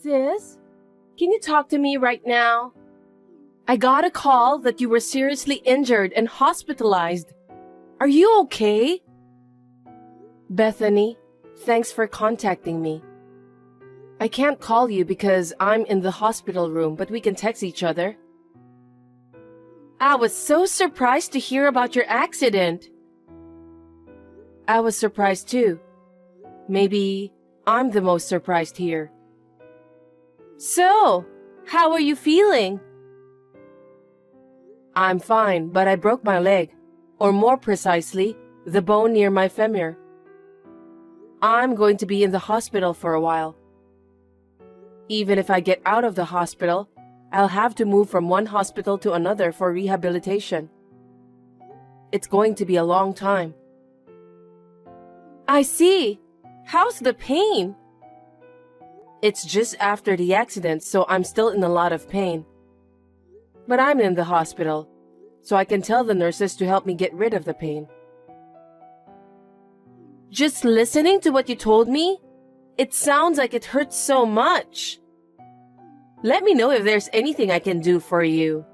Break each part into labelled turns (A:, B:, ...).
A: Sis, can you talk to me right now? I got a call that you were seriously injured and hospitalized. Are you okay? Bethany, thanks for contacting me. I can't call you because I'm in the hospital room, but we can text each other. I was so surprised to hear about your accident. I was surprised too. Maybe I'm the most surprised here. So, how are you feeling? I'm fine, but I broke my leg, or more precisely, the bone near my femur. I'm going to be in the hospital for a while. Even if I get out of the hospital, I'll have to move from one hospital to another for rehabilitation. It's going to be a long time. I see. How's the pain? It's just after the accident, so I'm still in a lot of pain. But I'm in the hospital, so I can tell the nurses to help me get rid of the pain. Just listening to what you told me, it sounds like it hurts so much. Let me know if there's anything I can do for you.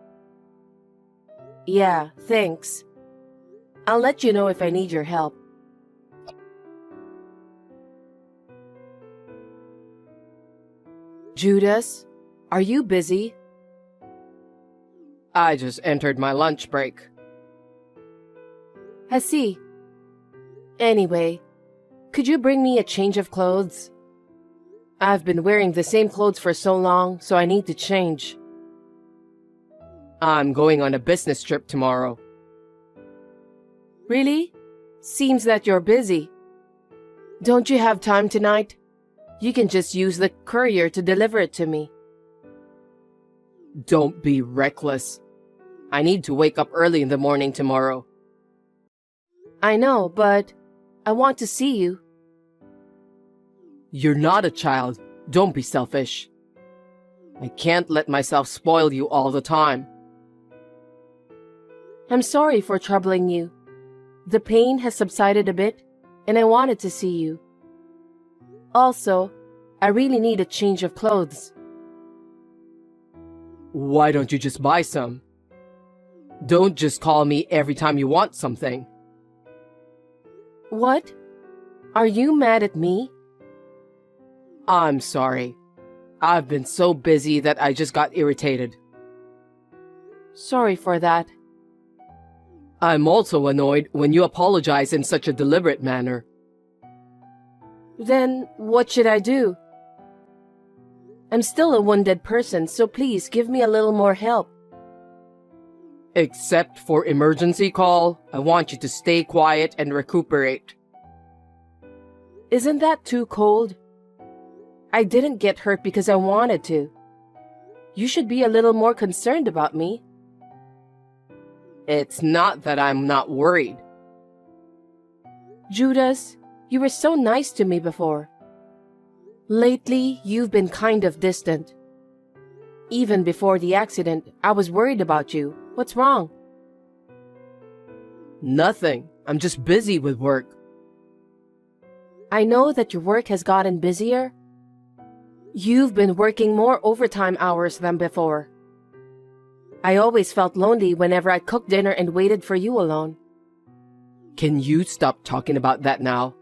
A: Yeah, thanks. I'll let you know if I need your help. Judas, are you busy?
B: I just entered my lunch break.
A: I see. Anyway, could you bring me a change of clothes? I've been wearing the same clothes for so long, so I need to change.
B: I'm going on a business trip tomorrow.
A: Really? Seems that you're busy. Don't you have time tonight? You can just use the courier to deliver it to me.
B: Don't be reckless. I need to wake up early in the morning tomorrow.
A: I know, but I want to see you.
B: You're not a child. Don't be selfish. I can't let myself spoil you all the time.
A: I'm sorry for troubling you. The pain has subsided a bit, and I wanted to see you. Also, I really need a change of clothes.
B: Why don't you just buy some? Don't just call me every time you want something.
A: What? Are you mad at me?
B: I'm sorry. I've been so busy that I just got irritated.
A: Sorry for that.
B: I'm also annoyed when you apologize in such a deliberate manner.
A: Then, what should I do? I'm still a wounded person, so please give me a little more help.
B: Except for emergency call, I want you to stay quiet and recuperate.
A: Isn't that too cold? I didn't get hurt because I wanted to. You should be a little more concerned about me.
B: It's not that I'm not worried.
A: Judas, you were so nice to me before. Lately, you've been kind of distant. Even before the accident, I was worried about you. What's wrong?
B: Nothing. I'm just busy with work.
A: I know that your work has gotten busier. You've been working more overtime hours than before. I always felt lonely whenever I cooked dinner and waited for you alone.
B: Can you stop talking about that now?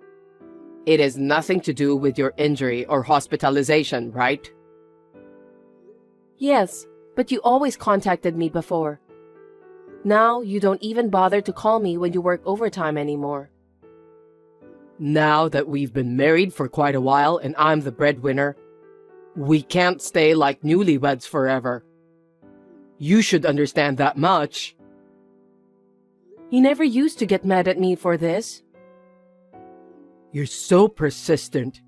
B: It has nothing to do with your injury or hospitalization, right?
A: Yes, but you always contacted me before. Now you don't even bother to call me when you work overtime anymore.
B: Now that we've been married for quite a while and I'm the breadwinner, we can't stay like newlyweds forever. You should understand that much.
A: You never used to get mad at me for this.
B: You're so persistent.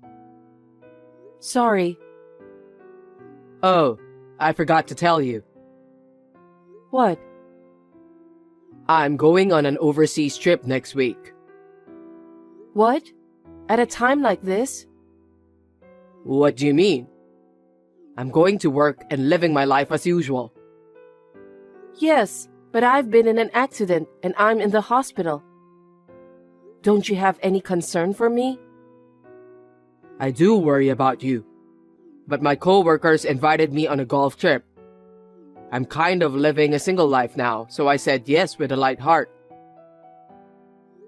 A: Sorry.
B: Oh, I forgot to tell you.
A: What?
B: I'm going on an overseas trip next week.
A: What? At a time like this?
B: What do you mean? I'm going to work and living my life as usual.
A: Yes, but I've been in an accident and I'm in the hospital. Don't you have any concern for me?
B: I do worry about you. but my coworkers invited me on a golf trip. I'm kind of living a single life now, so I said yes with a light heart.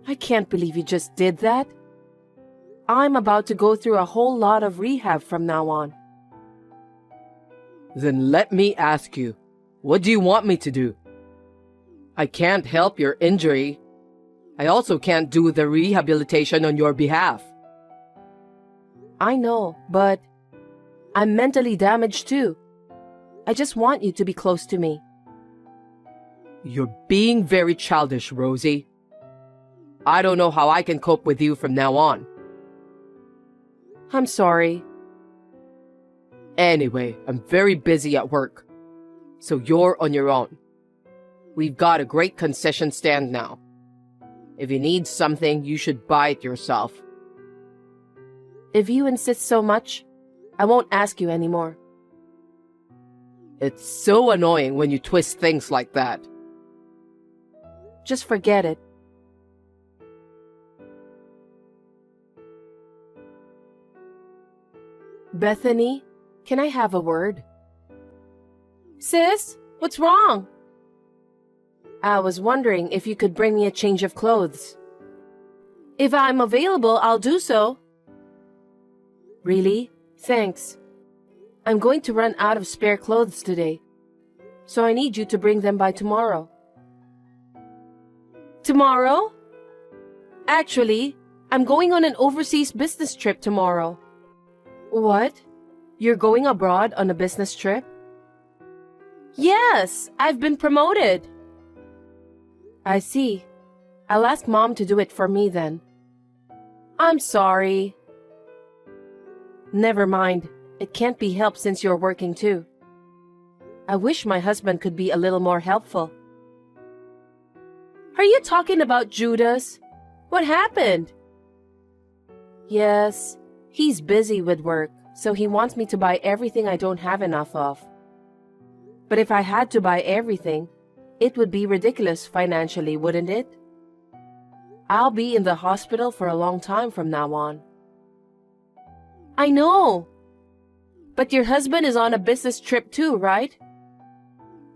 A: I can't believe you just did that. I'm about to go through a whole lot of rehab from now on.
B: Then let me ask you, what do you want me to do? I can't help your injury. I also can't do the rehabilitation on your behalf.
A: I know, but I'm mentally damaged too. I just want you to be close to me.
B: You're being very childish, Rosie. I don't know how I can cope with you from now on.
A: I'm sorry.
B: Anyway, I'm very busy at work, so you're on your own. We've got a great concession stand now. If you need something, you should buy it yourself.
A: If you insist so much, I won't ask you anymore.
B: It's so annoying when you twist things like that.
A: Just forget it. Bethany, can I have a word? Sis, what's wrong? I was wondering if you could bring me a change of clothes. If I'm available, I'll do so. Really? Thanks. I'm going to run out of spare clothes today, so I need you to bring them by tomorrow. Tomorrow? Actually, I'm going on an overseas business trip tomorrow. What? You're going abroad on a business trip? Yes, I've been promoted. I see. I'll ask Mom to do it for me then. I'm sorry. Never mind. It can't be helped since you're working too. I wish my husband could be a little more helpful. Are you talking about Judas? What happened? Yes, he's busy with work, so he wants me to buy everything I don't have enough of. But if I had to buy everything, it would be ridiculous financially, wouldn't it? I'll be in the hospital for a long time from now on. I know. But your husband is on a business trip too, right?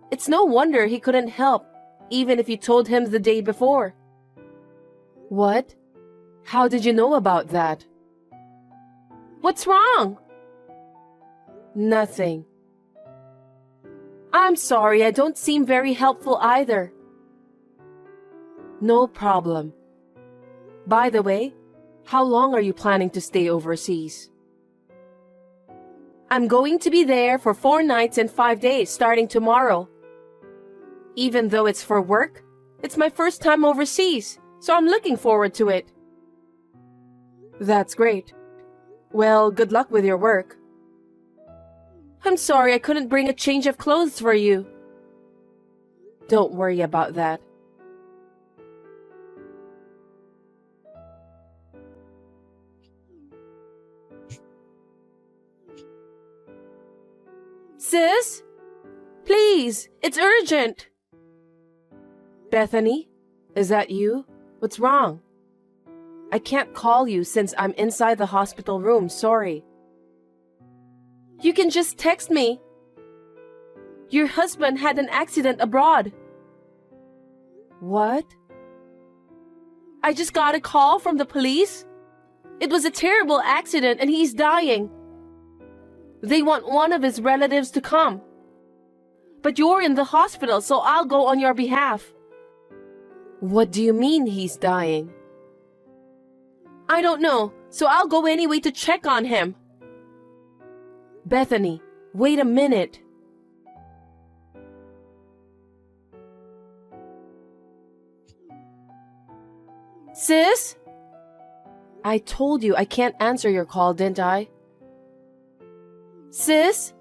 A: It's no wonder he couldn't help, even if you told him the day before. What? How did you know about that? What's wrong? Nothing. I'm sorry, I don't seem very helpful either. No problem. By the way, how long are you planning to stay overseas? I'm going to be there for 4 nights and 5 days starting tomorrow. Even though it's for work, it's my first time overseas, so I'm looking forward to it. That's great. Well, good luck with your work. I'm sorry I couldn't bring a change of clothes for you. Don't worry about that. Sis? Please, it's urgent. Bethany, is that you? What's wrong? I can't call you since I'm inside the hospital room, sorry. You can just text me. Your husband had an accident abroad. What? I just got a call from the police. It was a terrible accident and he's dying. They want one of his relatives to come. But you're in the hospital, so I'll go on your behalf. What do you mean he's dying? I don't know, so I'll go anyway to check on him. Bethany, wait a minute. Sis? I told you I can't answer your call, didn't I? Sis,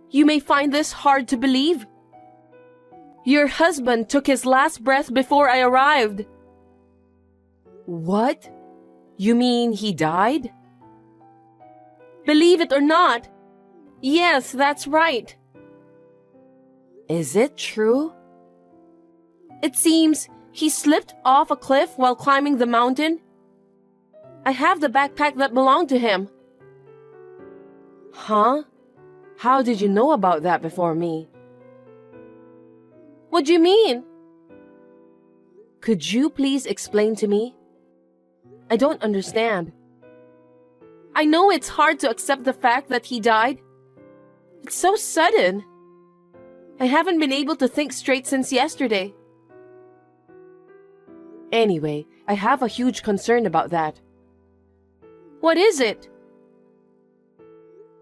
A: you may find this hard to believe. Your husband took his last breath before I arrived. What? You mean he died? Believe it or not. Yes, that's right. Is it true? It seems he slipped off a cliff while climbing the mountain. I have the backpack that belonged to him. Huh? How did you know about that before me? What do you mean? Could you please explain to me? I don't understand. I know it's hard to accept the fact that he died. It's so sudden. I haven't been able to think straight since yesterday. Anyway, I have a huge concern about that. What is it?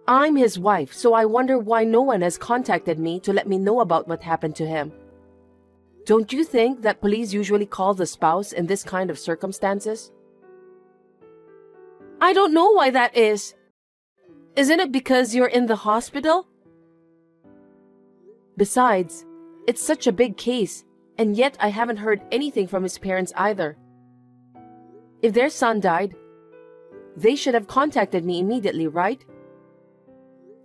A: I'm his wife, so I wonder why no one has contacted me to let me know about what happened to him. Don't you think that police usually call the spouse in this kind of circumstances? I don't know why that is. Isn't it because you're in the hospital? Besides, it's such a big case, and yet I haven't heard anything from his parents either. If their son died, they should have contacted me immediately, right?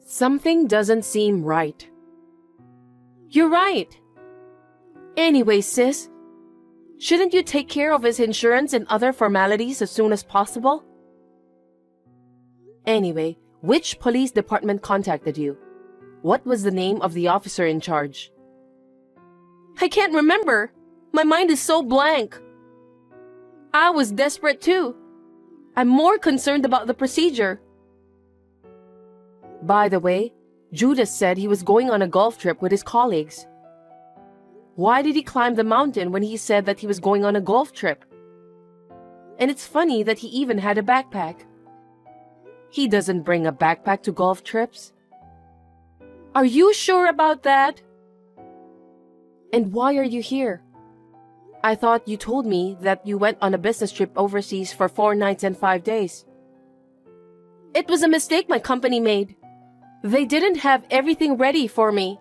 A: Something doesn't seem right. You're right. Anyway, sis, shouldn't you take care of his insurance and other formalities as soon as possible? Anyway, which police department contacted you? What was the name of the officer in charge? I can't remember. My mind is so blank. I was desperate too. I'm more concerned about the procedure. By the way, Judas said he was going on a golf trip with his colleagues. Why did he climb the mountain when he said that he was going on a golf trip? And it's funny that he even had a backpack. He doesn't bring a backpack to golf trips. Are you sure about that? And why are you here? I thought you told me that you went on a business trip overseas for 4 nights and 5 days. It was a mistake my company made. They didn't have everything ready for me.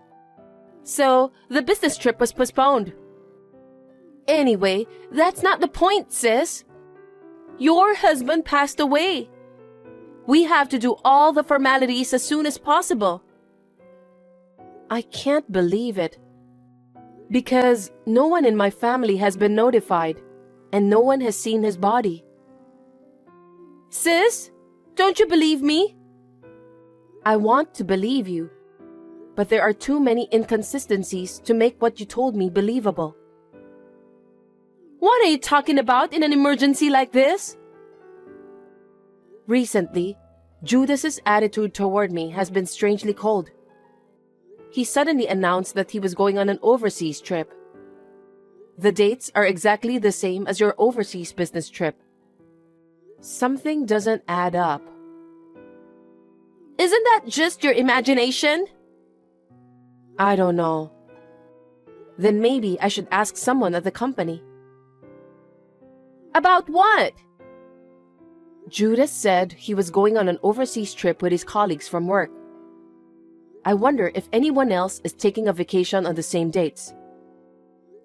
A: So, the business trip was postponed. Anyway, that's not the point, sis. Your husband passed away. We have to do all the formalities as soon as possible. I can't believe it. Because no one in my family has been notified, and no one has seen his body. Sis, don't you believe me? I want to believe you, but there are too many inconsistencies to make what you told me believable. What are you talking about in an emergency like this? Recently, Judas's attitude toward me has been strangely cold. He suddenly announced that he was going on an overseas trip. The dates are exactly the same as your overseas business trip. Something doesn't add up. Isn't that just your imagination? I don't know. Then maybe I should ask someone at the company. About what? Judas said he was going on an overseas trip with his colleagues from work. I wonder if anyone else is taking a vacation on the same dates.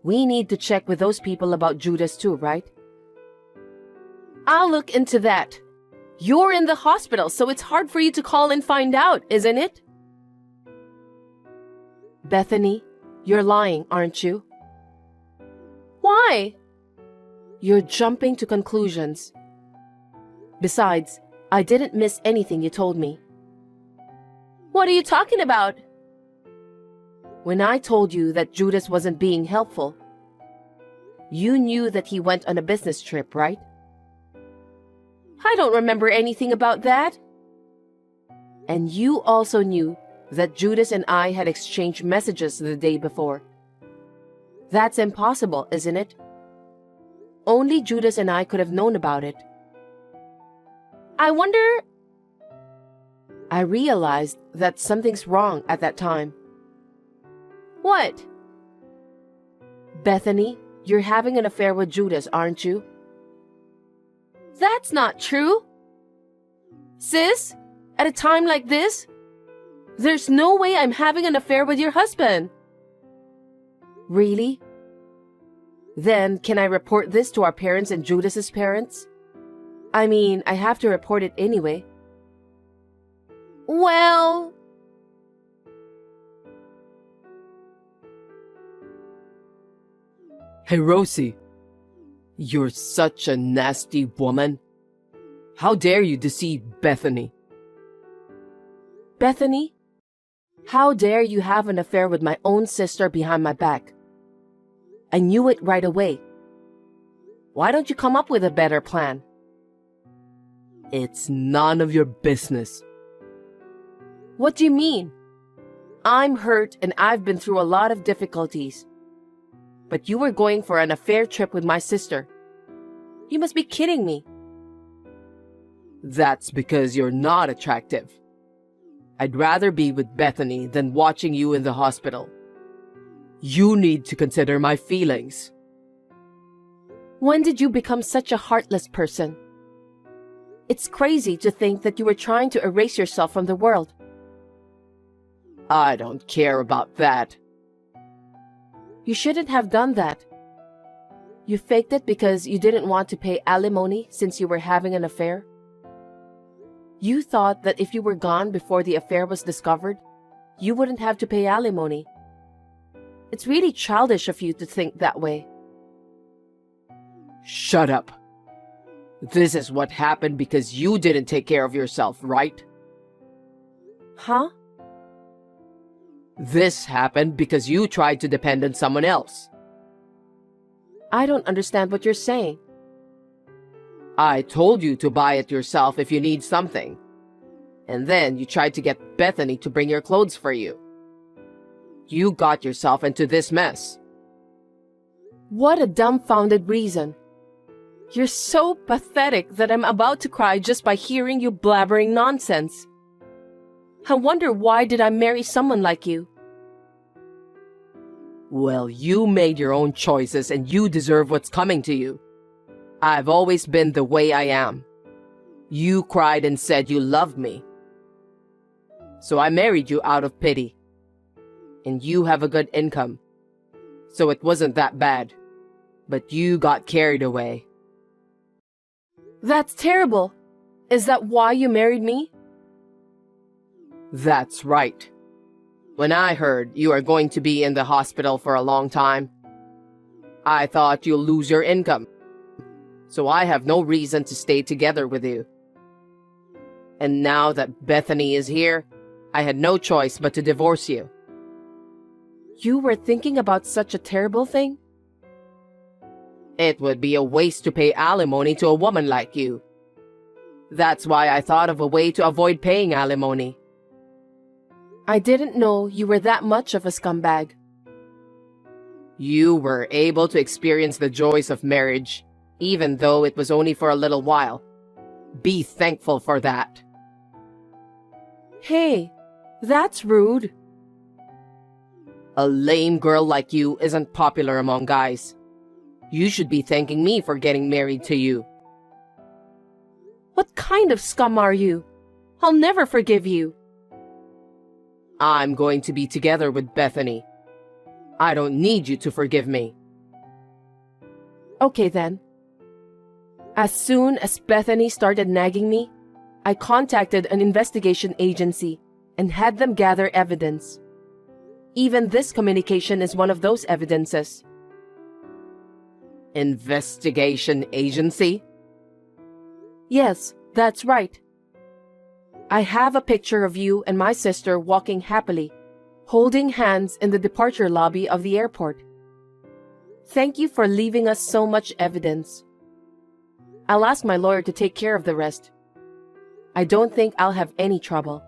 A: We need to check with those people about Judas too, right? I'll look into that. You're in the hospital, so it's hard for you to call and find out, isn't it? Bethany, you're lying, aren't you? Why? You're jumping to conclusions. Besides, I didn't miss anything you told me. What are you talking about? When I told you that Judas wasn't being helpful, you knew that he went on a business trip, right? I don't remember anything about that. And you also knew that Judas and I had exchanged messages the day before. That's impossible, isn't it? Only Judas and I could have known about it. I wonder... I realized that something's wrong at that time. What? Bethany, you're having an affair with Judas, aren't you? That's not true. Sis, at a time like this, there's no way I'm having an affair with your husband. Really? Then can I report this to our parents and Judas's parents? I mean, I have to report it anyway. Well...
B: Hey, Rosie. You're such a nasty woman. How dare you deceive Bethany?
A: Bethany, How dare you have an affair with my own sister behind my back? I knew it right away. Why don't you come up with a better plan?
B: It's none of your business.
A: What do you mean? I'm hurt and I've been through a lot of difficulties. But you were going for an affair trip with my sister. You must be kidding me.
B: That's because you're not attractive. I'd rather be with Bethany than watching you in the hospital. You need to consider my feelings.
A: When did you become such a heartless person? It's crazy to think that you were trying to erase yourself from the world.
B: I don't care about that.
A: You shouldn't have done that. You faked it because you didn't want to pay alimony since you were having an affair. You thought that if you were gone before the affair was discovered, you wouldn't have to pay alimony. It's really childish of you to think that way.
B: Shut up. This is what happened because you didn't take care of yourself, right?
A: Huh?
B: This happened because you tried to depend on someone else.
A: I don't understand what you're saying.
B: I told you to buy it yourself if you need something. And then you tried to get Bethany to bring your clothes for you. You got yourself into this mess.
A: What a dumbfounded reason. You're so pathetic that I'm about to cry just by hearing you blabbering nonsense. I wonder why did I marry someone like you?
B: Well, you made your own choices and you deserve what's coming to you. I've always been the way I am. You cried and said you loved me. So I married you out of pity. And you have a good income. So it wasn't that bad. But you got carried away.
A: That's terrible. Is that why you married me?
B: That's right. When I heard you are going to be in the hospital for a long time, I thought you'll lose your income. So I have no reason to stay together with you. And now that Bethany is here, I had no choice but to divorce you.
A: You were thinking about such a terrible thing?
B: It would be a waste to pay alimony to a woman like you. That's why I thought of a way to avoid paying alimony.
A: I didn't know you were that much of a scumbag.
B: You were able to experience the joys of marriage, even though it was only for a little while. Be thankful for that.
A: Hey, that's rude.
B: A lame girl like you isn't popular among guys. You should be thanking me for getting married to you.
A: What kind of scum are you? I'll never forgive you.
B: I'm going to be together with Bethany. I don't need you to forgive me.
A: Okay then. As soon as Bethany started nagging me, I contacted an investigation agency and had them gather evidence. Even this communication is one of those evidences.
B: Investigation agency?
A: Yes, that's right. I have a picture of you and my sister walking happily, holding hands in the departure lobby of the airport. Thank you for leaving us so much evidence. I'll ask my lawyer to take care of the rest. I don't think I'll have any trouble.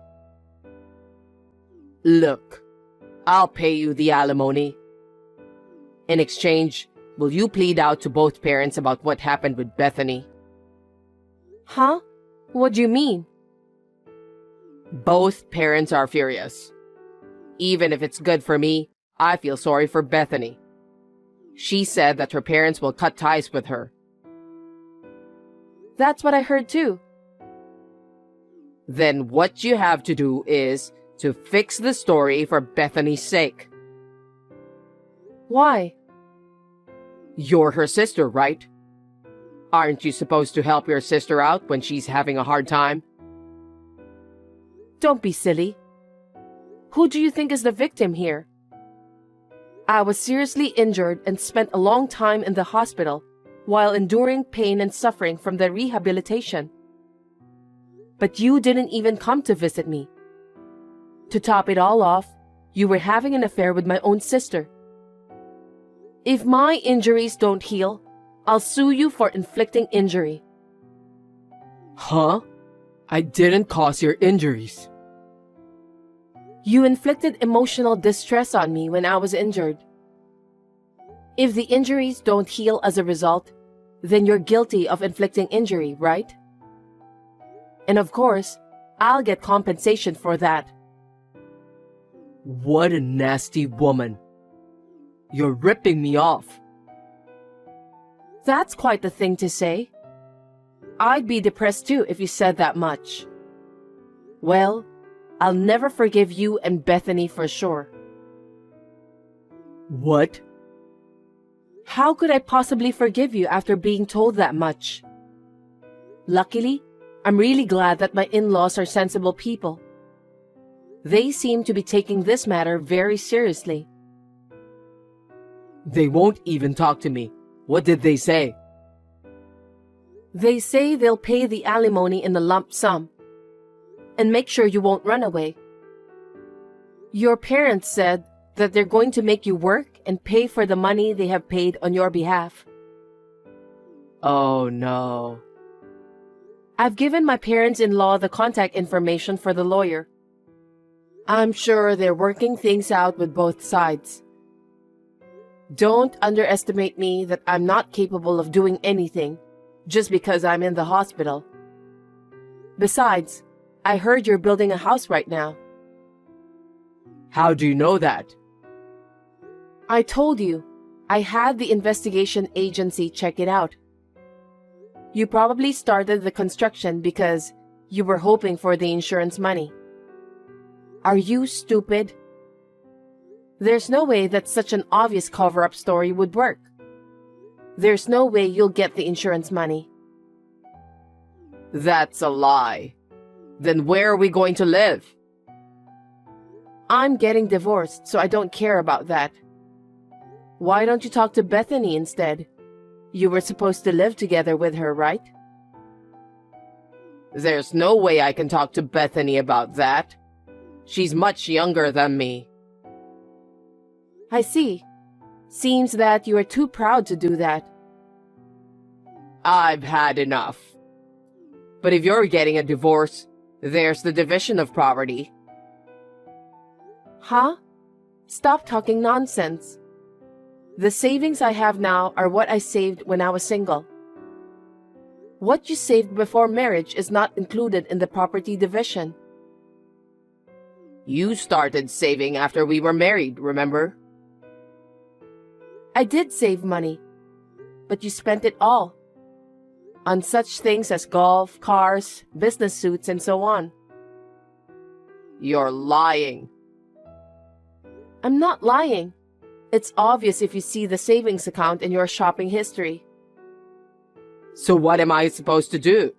B: Look, I'll pay you the alimony. In exchange, will you plead out to both parents about what happened with Bethany?
A: Huh? What do you mean?
B: Both parents are furious. Even if it's good for me, I feel sorry for Bethany. She said that her parents will cut ties with her.
A: That's what I heard too.
B: Then what you have to do is to fix the story for Bethany's sake.
A: Why?
B: You're her sister, right? Aren't you supposed to help your sister out when she's having a hard time?
A: Don't be silly. Who do you think is the victim here? I was seriously injured and spent a long time in the hospital while enduring pain and suffering from the rehabilitation. But you didn't even come to visit me. To top it all off, you were having an affair with my own sister. If my injuries don't heal, I'll sue you for inflicting injury.
B: Huh? I didn't cause your injuries.
A: You inflicted emotional distress on me when I was injured. If the injuries don't heal as a result, then you're guilty of inflicting injury, right? And of course, I'll get compensation for that.
B: What a nasty woman. You're ripping me off.
A: That's quite the thing to say. I'd be depressed too if you said that much. Well, I'll never forgive you and Bethany for sure.
B: What?
A: How could I possibly forgive you after being told that much? Luckily, I'm really glad that my in-laws are sensible people. They seem to be taking this matter very seriously.
B: They won't even talk to me. What did they say?
A: They say they'll pay the alimony in the lump sum and make sure you won't run away. Your parents said that they're going to make you work and pay for the money they have paid on your behalf.
B: Oh no.
A: I've given my parents-in-law the contact information for the lawyer. I'm sure they're working things out with both sides. Don't underestimate me that I'm not capable of doing anything just because I'm in the hospital. Besides, I heard you're building a house right now.
B: How do you know that?
A: I told you, I had the investigation agency check it out. You probably started the construction because you were hoping for the insurance money. Are you stupid? There's no way that such an obvious cover-up story would work. There's no way you'll get the insurance money.
B: That's a lie. Then where are we going to live?
A: I'm getting divorced, so I don't care about that. Why don't you talk to Bethany instead? You were supposed to live together with her, right?
B: There's no way I can talk to Bethany about that. She's much younger than me.
A: I see. Seems that you are too proud to do that.
B: I've had enough. But if you're getting a divorce, there's the division of property.
A: Huh? Stop talking nonsense. The savings I have now are what I saved when I was single. What you saved before marriage is not included in the property division.
B: You started saving after we were married, remember?
A: I did save money, but you spent it all on such things as golf, cars, business suits, and so on.
B: You're lying.
A: I'm not lying. It's obvious if you see the savings account in your shopping history.
B: So what am I supposed to do?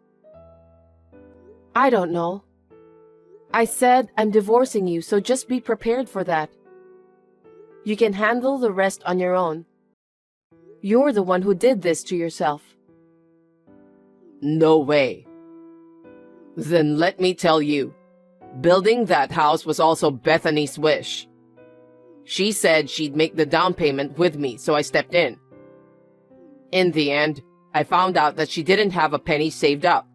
A: I don't know. I said I'm divorcing you, so just be prepared for that. You can handle the rest on your own. You're the one who did this to yourself.
B: No way. Then let me tell you, building that house was also Bethany's wish. She said she'd make the down payment with me, so I stepped in. In the end, I found out that she didn't have a penny saved up.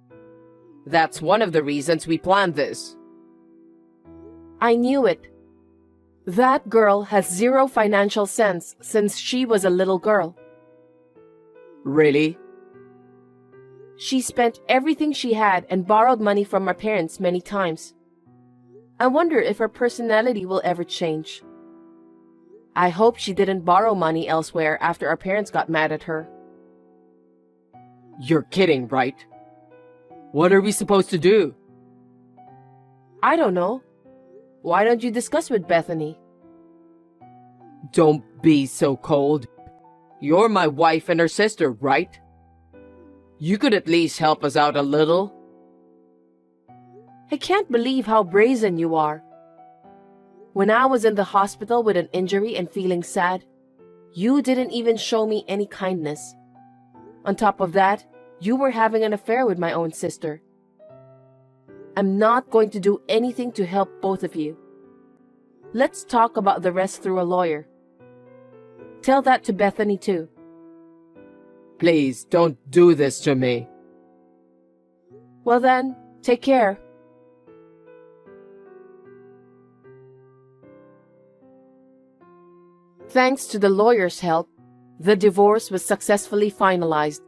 B: That's one of the reasons we planned this.
A: I knew it. That girl has zero financial sense since she was a little girl.
B: Really?
A: She spent everything she had and borrowed money from my parents many times. I wonder if her personality will ever change. I hope she didn't borrow money elsewhere after our parents got mad at her.
B: You're kidding, right? What are we supposed to do?
A: I don't know. Why don't you discuss with Bethany?
B: Don't be so cold. You're my wife and her sister, right? You could at least help us out a little.
A: I can't believe how brazen you are. When I was in the hospital with an injury and feeling sad, you didn't even show me any kindness. On top of that, you were having an affair with my own sister. I'm not going to do anything to help both of you. Let's talk about the rest through a lawyer. Tell that to Bethany too.
B: Please don't do this to me.
A: Well then, take care. Thanks to the lawyer's help, the divorce was successfully finalized.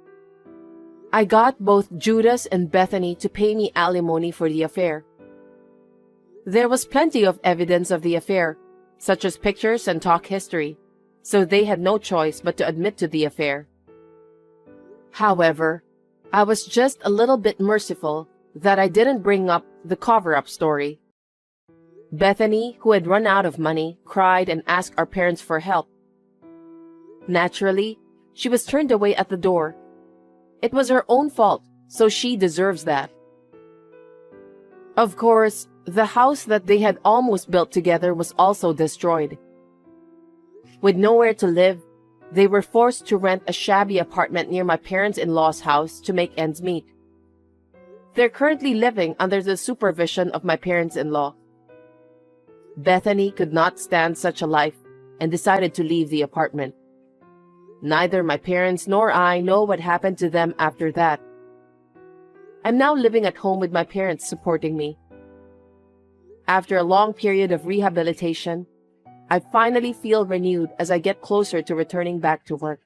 A: I got both Judas and Bethany to pay me alimony for the affair. There was plenty of evidence of the affair, such as pictures and talk history, so they had no choice but to admit to the affair. However, I was just a little bit merciful that I didn't bring up the cover-up story. Bethany, who had run out of money, cried and asked our parents for help. Naturally, she was turned away at the door. It was her own fault, so she deserves that. Of course, the house that they had almost built together was also destroyed. With nowhere to live, they were forced to rent a shabby apartment near my parents-in-law's house to make ends meet. They're currently living under the supervision of my parents-in-law. Bethany could not stand such a life and decided to leave the apartment. Neither my parents nor I know what happened to them after that. I'm now living at home with my parents supporting me. After a long period of rehabilitation, I finally feel renewed as I get closer to returning back to work.